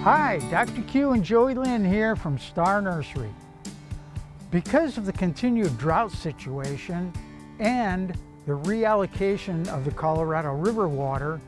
Hi, Dr. Q and Joey Lynn here from Star Nursery. Because of the continued drought situation and the reallocation of the Colorado River water,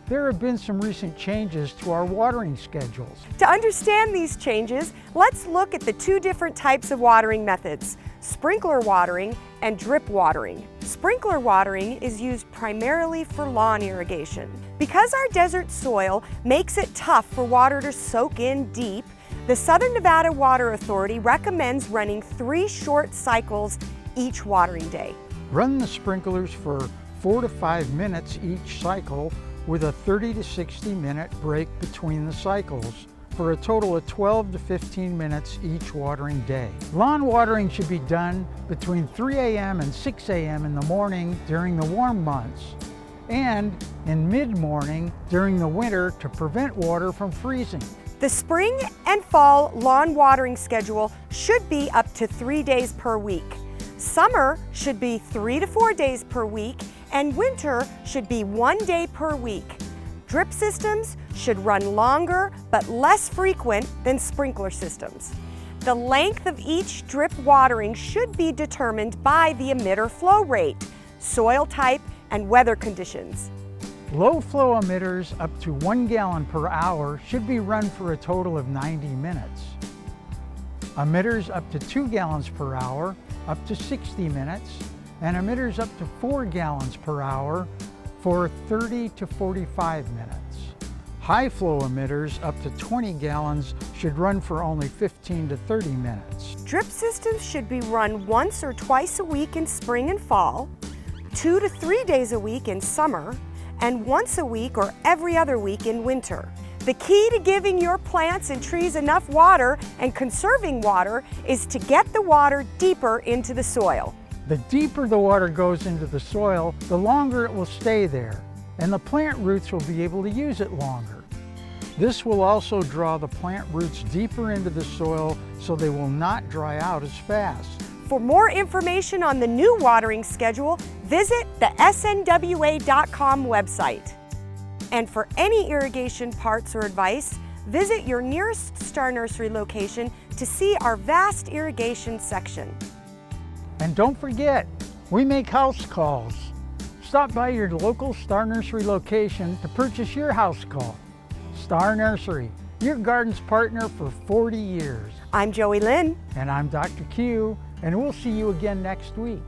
there have been some recent changes to our watering schedules. To understand these changes, let's look at the two different types of watering methods, sprinkler watering and drip watering. Sprinkler watering is used primarily for lawn irrigation. Because our desert soil makes it tough for water to soak in deep, the Southern Nevada Water Authority recommends running 3 short cycles each watering day. Run the sprinklers for 4 to 5 minutes each cycle with a 30 to 60 minute break between the cycles for a total of 12 to 15 minutes each watering day. Lawn watering should be done between 3 a.m. and 6 a.m. in the morning during the warm months and in mid-morning during the winter to prevent water from freezing. The spring and fall lawn watering schedule should be up to 3 days per week. Summer should be 3 to 4 days per week, and winter should be 1 day per week. Drip systems should run longer but less frequent than sprinkler systems. The length of each drip watering should be determined by the emitter flow rate, soil type, and weather conditions. Low flow emitters up to 1 gallon per hour should be run for a total of 90 minutes. Emitters up to 2 gallons per hour up to 60 minutes, and emitters up to 4 gallons per hour for 30 to 45 minutes. High flow emitters up to 20 gallons should run for only 15 to 30 minutes. Drip systems should be run once or twice a week in spring and fall, 2 to 3 days a week in summer, and once a week or every other week in winter. The key to giving your plants and trees enough water and conserving water is to get the water deeper into the soil. The deeper the water goes into the soil, the longer it will stay there, and the plant roots will be able to use it longer. This will also draw the plant roots deeper into the soil so they will not dry out as fast. For more information on the new watering schedule, visit the SNWA.com website. And for any irrigation parts or advice, visit your nearest Star Nursery location to see our vast irrigation section. And don't forget, we make house calls. Stop by your local Star Nursery location to purchase your house call. Star Nursery, your garden's partner for 40 years. I'm Joey Lynn. And I'm Dr. Q, and we'll see you again next week.